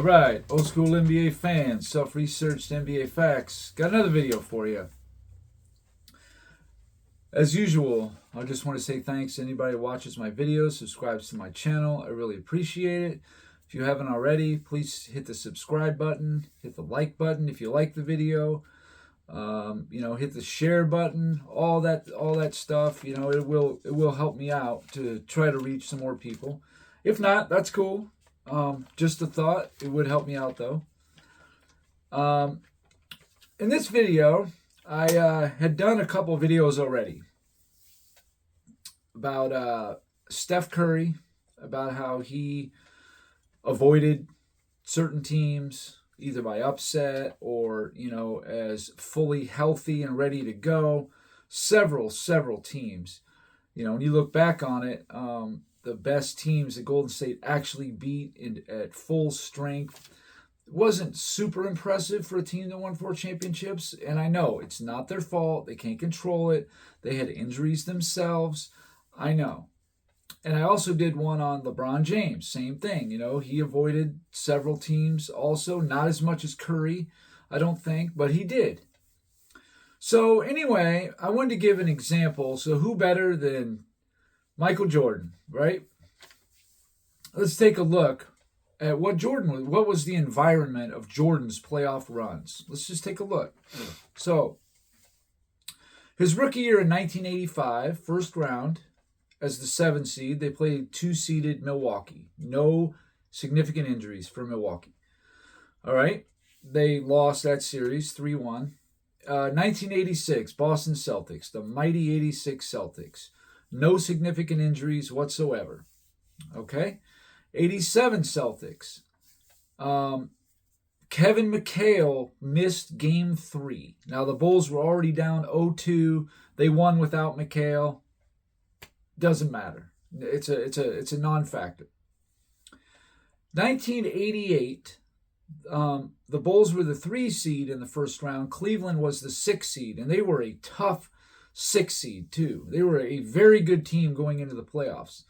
All right, old school NBA fans, self-researched NBA facts. Got another video for you. As usual, I just want to say thanks to anybody who watches my videos, subscribes to my channel. I really appreciate it. If you haven't already, please hit the subscribe button, hit the like button if you like the video. Hit the share button, all that stuff. It will help me out to try to reach some more people. If not, that's cool. Just a thought. It would help me out though. In this video, I had done a couple videos already about Steph Curry, about how he avoided certain teams either by upset or, as fully healthy and ready to go. Several teams. When you look back on it, the best teams that Golden State actually beat at full strength wasn't super impressive for a team that won 4 championships. And I know it's not their fault. They can't control it. They had injuries themselves. I know. And I also did one on LeBron James. Same thing. He avoided several teams also. Not as much as Curry, I don't think, but he did. So anyway, I wanted to give an example. So who better than Michael Jordan, right? Let's take a look at what was the environment of Jordan's playoff runs. Let's just take a look. So his rookie year in 1985, first round, as the 7th seed, they played 2-seeded Milwaukee. No significant injuries for Milwaukee. All right. They lost that series 3-1. 1986, Boston Celtics, the mighty 86 Celtics. No significant injuries whatsoever. Okay. 87 Celtics. Kevin McHale missed game 3. Now the Bulls were already down 0-2. They won without McHale. Doesn't matter. It's a non-factor. 1988, the Bulls were the 3 seed in the first round. Cleveland was the 6 seed, and they were a tough 6 seed too. They were a very good team going into the playoffs.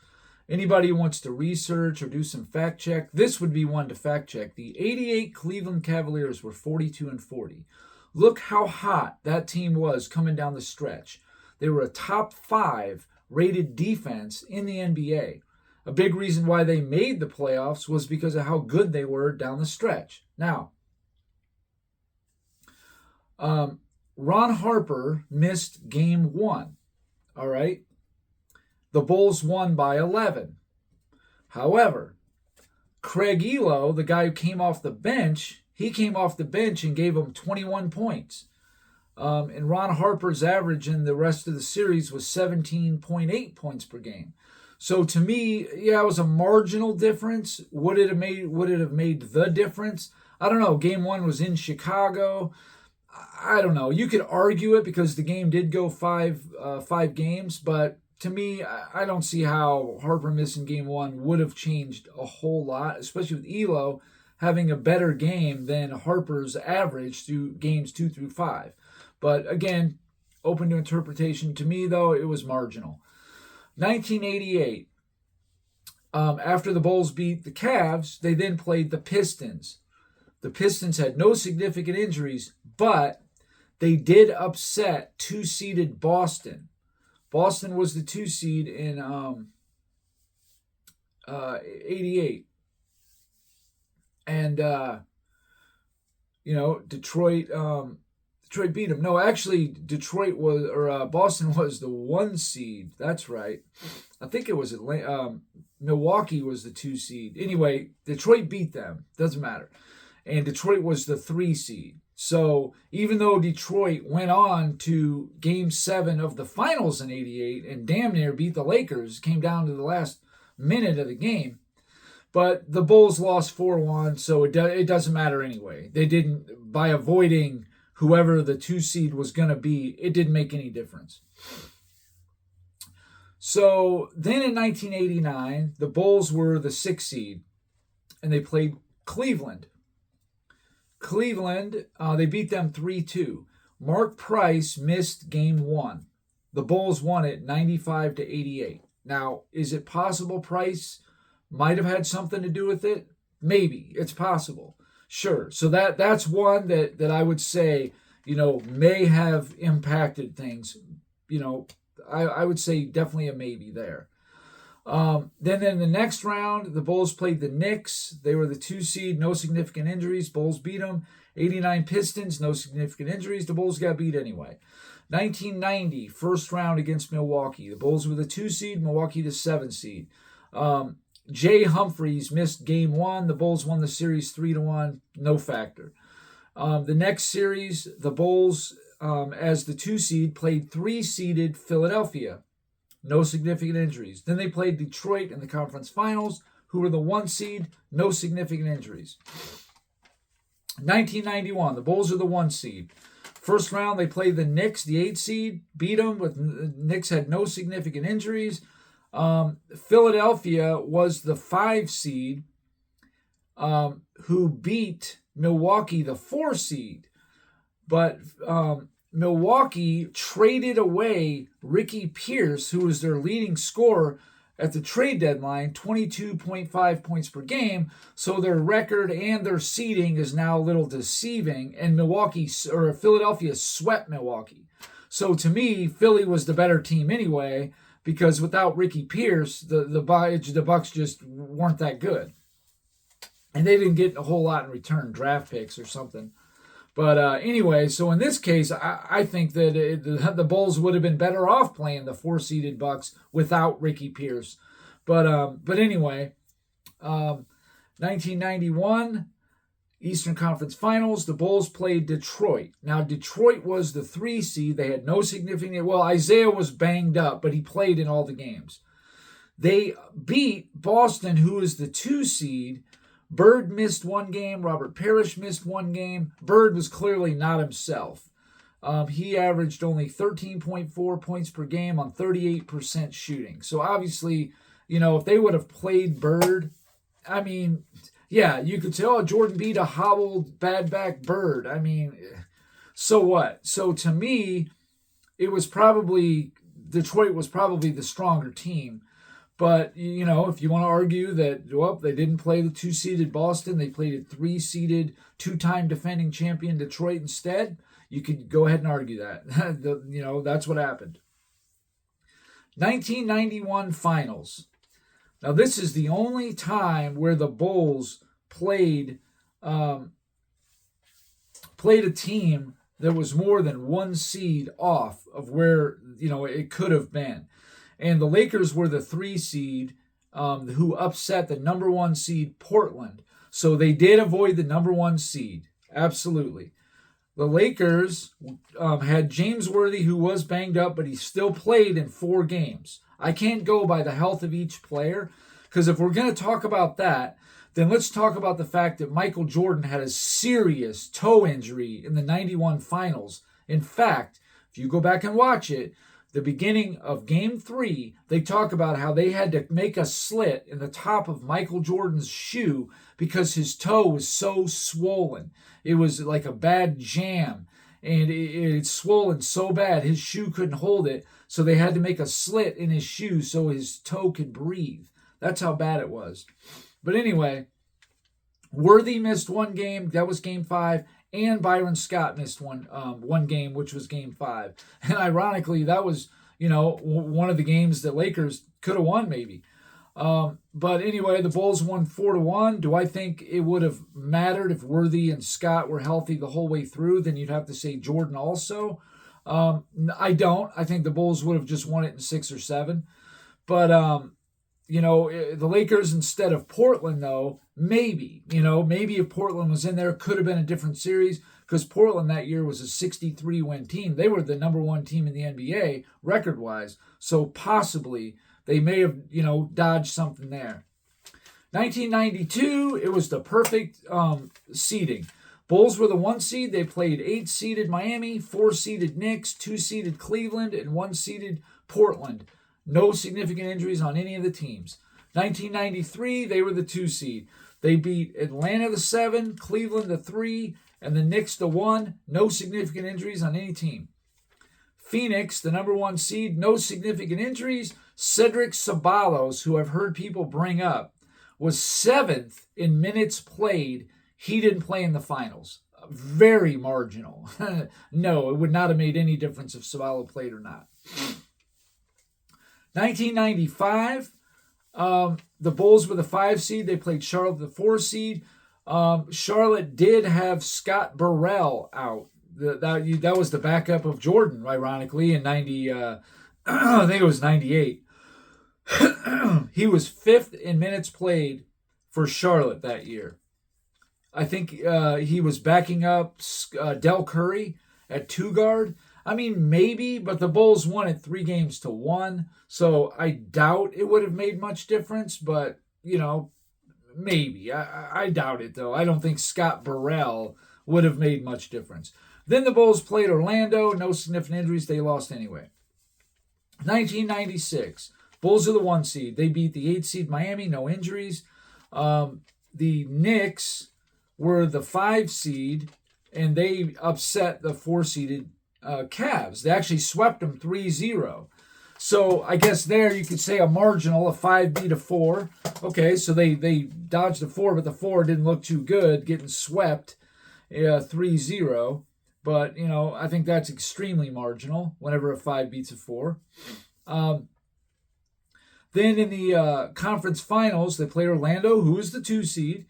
Anybody who wants to research or do some fact check, this would be one to fact check. The 88 Cleveland Cavaliers were 42-40. Look how hot that team was coming down the stretch. They were a top 5 rated defense in the NBA. A big reason why they made the playoffs was because of how good they were down the stretch. Now, Ron Harper missed game 1. All right. The Bulls won by 11. However, Craig Elo, the guy who came off the bench, he came off the bench and gave them 21 points. And Ron Harper's average in the rest of the series was 17.8 points per game. So to me, yeah, it was a marginal difference. Would it have made the difference? I don't know. Game 1 was in Chicago. I don't know. You could argue it because the game did go five games, but to me, I don't see how Harper missing game 1 would have changed a whole lot, especially with Elo having a better game than Harper's average through games 2 through 5. But again, open to interpretation. To me, though, it was marginal. 1988, after the Bulls beat the Cavs, they then played the Pistons. The Pistons had no significant injuries, but they did upset 2-seeded Boston. Boston was the 2 seed in 88. And, Detroit beat them. No, actually, Boston was the 1 seed. That's right. I think it was Milwaukee was the 2 seed. Anyway, Detroit beat them. Doesn't matter. And Detroit was the 3 seed. So even though Detroit went on to Game 7 of the finals in 88 and damn near beat the Lakers, came down to the last minute of the game, but the Bulls lost 4-1, so it doesn't matter anyway. They didn't, by avoiding whoever the 2 seed was going to be, it didn't make any difference. So then in 1989, the Bulls were the 6 seed, and they played Cleveland. They beat them 3-2. Mark Price missed game 1. The Bulls won it 95-88. Now, is it possible Price might have had something to do with it? Maybe it's possible. Sure. So that's one that I would say, may have impacted things. I would say definitely a maybe there. Then in the next round, the Bulls played the Knicks. They were the 2 seed, no significant injuries. Bulls beat them. 89 Pistons, no significant injuries. The Bulls got beat anyway. 1990, first round against Milwaukee. The Bulls were the 2 seed, Milwaukee the 7 seed. Jay Humphries missed game 1. The Bulls won the series 3-1, no factor. The next series, the Bulls, as the 2 seed, played 3-seeded Philadelphia. No significant injuries. Then they played Detroit in the conference finals, who were the 1 seed, no significant injuries. 1991, the Bulls are the 1 seed. First round, they played the Knicks, the 8 seed, beat them. The Knicks had no significant injuries. Philadelphia was the 5 seed, who beat Milwaukee, the 4 seed. But Milwaukee traded away Ricky Pierce, who was their leading scorer at the trade deadline, 22.5 points per game. So their record and their seeding is now a little deceiving. And Philadelphia swept Milwaukee. So to me, Philly was the better team anyway, because without Ricky Pierce, the Bucks just weren't that good. And they didn't get a whole lot in return, draft picks or something. But anyway, so in this case, I think that the Bulls would have been better off playing the 4-seeded Bucks without Ricky Pierce. But anyway, 1991, Eastern Conference Finals, the Bulls played Detroit. Now, Detroit was the 3 seed. They had no significant... Well, Isaiah was banged up, but he played in all the games. They beat Boston, who was the 2 seed. Bird missed 1 game. Robert Parrish missed 1 game. Bird was clearly not himself. He averaged only 13.4 points per game on 38% shooting. So obviously, if they would have played Bird, I mean, yeah, you could say, oh, Jordan beat a hobbled, bad back Bird. I mean, so what? So to me, Detroit was probably the stronger team. But, if you want to argue that, they didn't play the 2-seeded Boston, they played a 3-seeded, 2-time defending champion Detroit instead, you could go ahead and argue that. That's what happened. 1991 Finals. Now, this is the only time where the Bulls played a team that was more than 1 seed off of where, it could have been. And the Lakers were the 3 seed who upset the number 1 seed Portland. So they did avoid the number 1 seed. Absolutely. The Lakers had James Worthy, who was banged up, but he still played in 4 games. I can't go by the health of each player, because if we're going to talk about that, then let's talk about the fact that Michael Jordan had a serious toe injury in the 91 Finals. In fact, if you go back and watch it, the beginning of Game 3, they talk about how they had to make a slit in the top of Michael Jordan's shoe because his toe was so swollen. It was like a bad jam, and it's swollen so bad his shoe couldn't hold it, so they had to make a slit in his shoe so his toe could breathe. That's how bad it was. But anyway, Worthy missed 1 game. That was Game 5. And Byron Scott missed one game, which was Game 5. And ironically, that was, one of the games that Lakers could have won maybe. But anyway, the Bulls won 4-1. Do I think it would have mattered if Worthy and Scott were healthy the whole way through? Then you'd have to say Jordan also. I don't. I think the Bulls would have just won it in 6 or 7. But, the Lakers instead of Portland, though, maybe if Portland was in there, could have been a different series, because Portland that year was a 63-win team. They were the number 1 team in the NBA record-wise, so possibly they may have, dodged something there. 1992, it was the perfect seeding. Bulls were the 1 seed. They played 8-seeded Miami, 4-seeded Knicks, 2-seeded Cleveland, and 1-seeded Portland. No significant injuries on any of the teams. 1993, they were the 2 seed. They beat Atlanta the 7, Cleveland the 3, and the Knicks the 1. No significant injuries on any team. Phoenix, the number 1 seed, no significant injuries. Cedric Ceballos, who I've heard people bring up, was 7th in minutes played. He didn't play in the finals. Very marginal. No, it would not have made any difference if Sabalo played or not. 1995, the Bulls were the 5 seed. They played Charlotte, the 4 seed. Charlotte did have Scott Burrell out. That was the backup of Jordan, ironically, in 90. I think it was 98. He was 5th in minutes played for Charlotte that year. I think he was backing up Del Curry at 2 guard. I mean, maybe, but the Bulls won it 3-1, so I doubt it would have made much difference, but, maybe. I doubt it, though. I don't think Scott Burrell would have made much difference. Then the Bulls played Orlando. No significant injuries. They lost anyway. 1996. Bulls are the 1 seed. They beat the 8 seed Miami. No injuries. The Knicks were the 5 seed, and they upset the 4-seeded Cavs. They actually swept them 3-0. So I guess there you could say a marginal, a 5 beat a 4. Okay, so they dodged the 4, but the 4 didn't look too good, getting swept 3-0. But, I think that's extremely marginal whenever a 5 beats a 4. Then in the conference finals, they played Orlando, who was the 2 seed.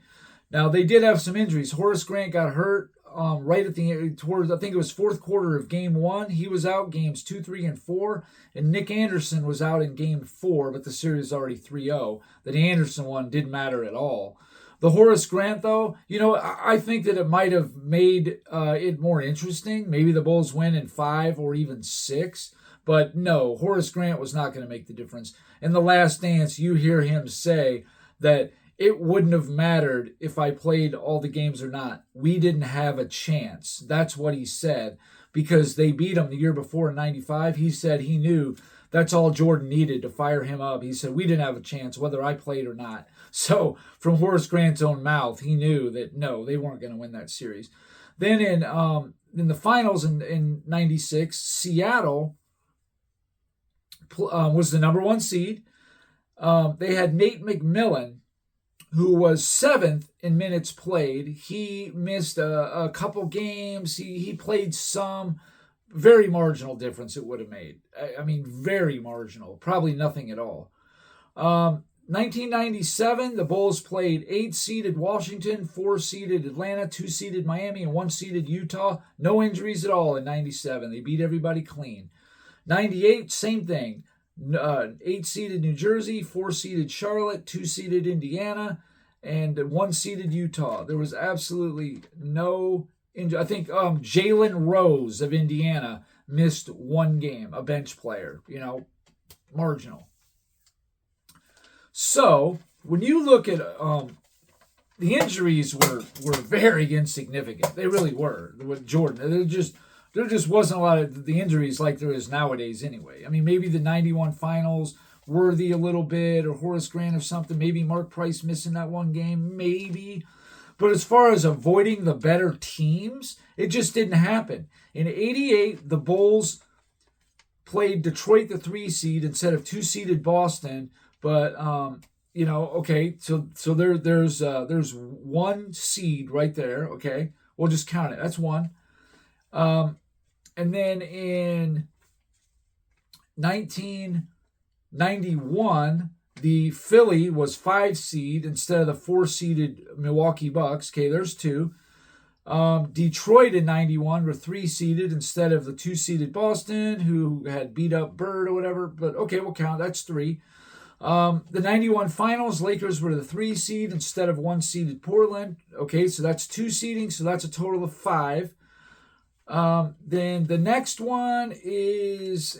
Now, they did have some injuries. Horace Grant got hurt right at towards, I think it was 4th quarter of game 1. He was out games 2, 3, and 4. And Nick Anderson was out in game 4, but the series was already 3-0. The Anderson one didn't matter at all. The Horace Grant, though, I think that it might have made it more interesting. Maybe the Bulls win in 5 or even 6. But no, Horace Grant was not going to make the difference. In The Last Dance, you hear him say that it wouldn't have mattered if I played all the games or not. We didn't have a chance. That's what he said. Because they beat him the year before in 95. He said he knew that's all Jordan needed to fire him up. He said, we didn't have a chance whether I played or not. So from Horace Grant's own mouth, he knew that, no, they weren't going to win that series. Then in the finals in 96, Seattle was the number 1 seed. They had Nate McMillan, who was 7th in minutes played. He missed a couple games. He played some. Very marginal difference it would have made. I mean, very marginal. Probably nothing at all. 1997, the Bulls played 8-seeded Washington, 4-seeded Atlanta, 2-seeded Miami, and 1-seeded Utah. No injuries at all in 97. They beat everybody clean. 98, same thing. 8-seeded New Jersey, 4-seeded Charlotte, 2-seeded Indiana, and 1-seeded Utah. There was absolutely no injury. I think Jalen Rose of Indiana missed 1 game, a bench player, marginal. So when you look at the injuries were very insignificant. They really were. With Jordan, there just wasn't a lot of the injuries like there is nowadays anyway. I mean, maybe the 91 finals, Worthy a little bit, or Horace Grant or something. Maybe Mark Price missing that 1 game, maybe. But as far as avoiding the better teams, it just didn't happen. In 88, the Bulls played Detroit, the 3 seed, instead of 2-seeded Boston. But, okay, so there's 1 seed right there, okay? We'll just count it. That's 1. And then in 1991, the Philly was 5 seed instead of the 4-seeded Milwaukee Bucks. Okay, there's 2. Detroit in 91 were 3-seeded instead of the 2-seeded Boston, who had beat up Bird or whatever. But okay, we'll count. That's 3. The 91 finals, Lakers were the 3 seed instead of 1-seeded Portland. Okay, so that's 2 seeding, so that's a total of 5. Then the next one is,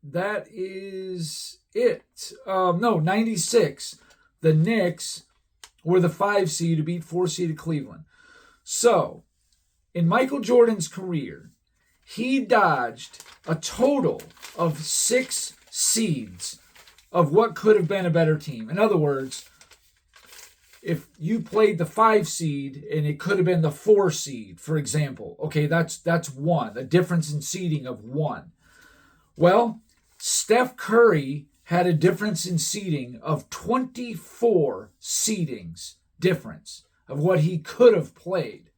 that is it. 96. The Knicks were the 5 seed to beat 4-seeded Cleveland. So, in Michael Jordan's career, he dodged a total of 6 seeds of what could have been a better team. In other words, if you played the 5 seed and it could have been the 4 seed, for example, okay, that's 1, a difference in seeding of 1. Well, Steph Curry had a difference in seeding of 24 seedings difference of what he could have played.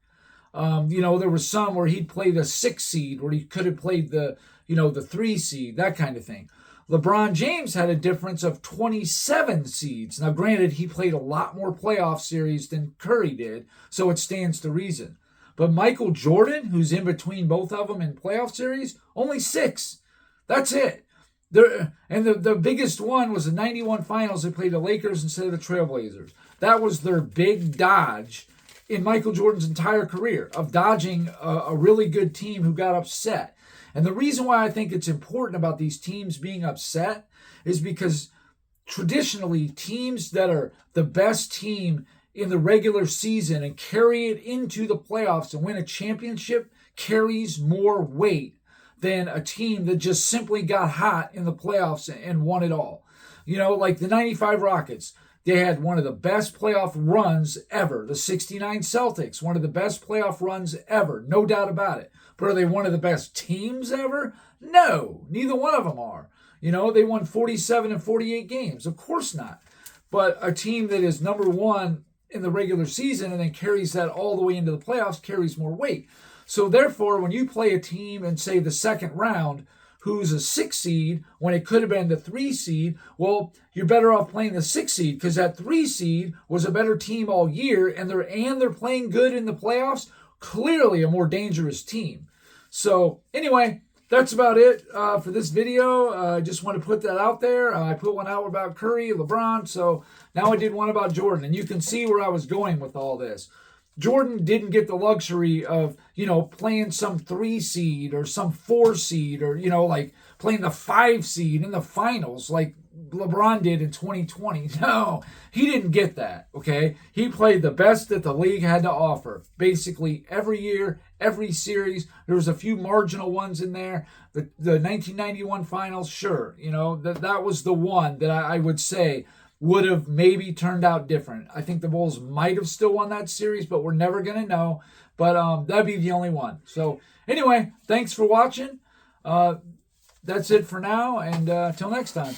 There was some where he'd played a 6 seed, where he could have played the 3 seed, that kind of thing. LeBron James had a difference of 27 seeds. Now, granted, he played a lot more playoff series than Curry did, so it stands to reason. But Michael Jordan, who's in between both of them in playoff series, only 6. That's it. The biggest one was the 91 finals. They played the Lakers instead of the Trailblazers. That was their big dodge in Michael Jordan's entire career, of dodging a really good team who got upset. And the reason why I think it's important about these teams being upset is because traditionally teams that are the best team in the regular season and carry it into the playoffs and win a championship carries more weight than a team that just simply got hot in the playoffs and won it all. Like the 95 Rockets. They had one of the best playoff runs ever. The 69 Celtics, one of the best playoff runs ever. No doubt about it. But are they one of the best teams ever? No, neither one of them are. They won 47 and 48 games. Of course not. But a team that is number one in the regular season and then carries that all the way into the playoffs carries more weight. So therefore, when you play a team in, say, the second round, who's a 6 seed when it could have been the 3 seed, well, you're better off playing the 6 seed because that 3 seed was a better team all year, and they're playing good in the playoffs. Clearly a more dangerous team. So anyway, that's about it for this video. I just want to put that out there. I put one out about Curry, LeBron, so now I did one about Jordan, and you can see where I was going with all this. Jordan didn't get the luxury of, playing some 3 seed or some 4 seed or, like playing the 5 seed in the finals like LeBron did in 2020. No, he didn't get that, okay? He played the best that the league had to offer. Basically, every year, every series. There was a few marginal ones in there. The 1991 finals, sure. That was the one that I would say would have maybe turned out different. I think the Bulls might have still won that series, but we're never going to know. But that'd be the only one. So anyway, thanks for watching. That's it for now, and till next time.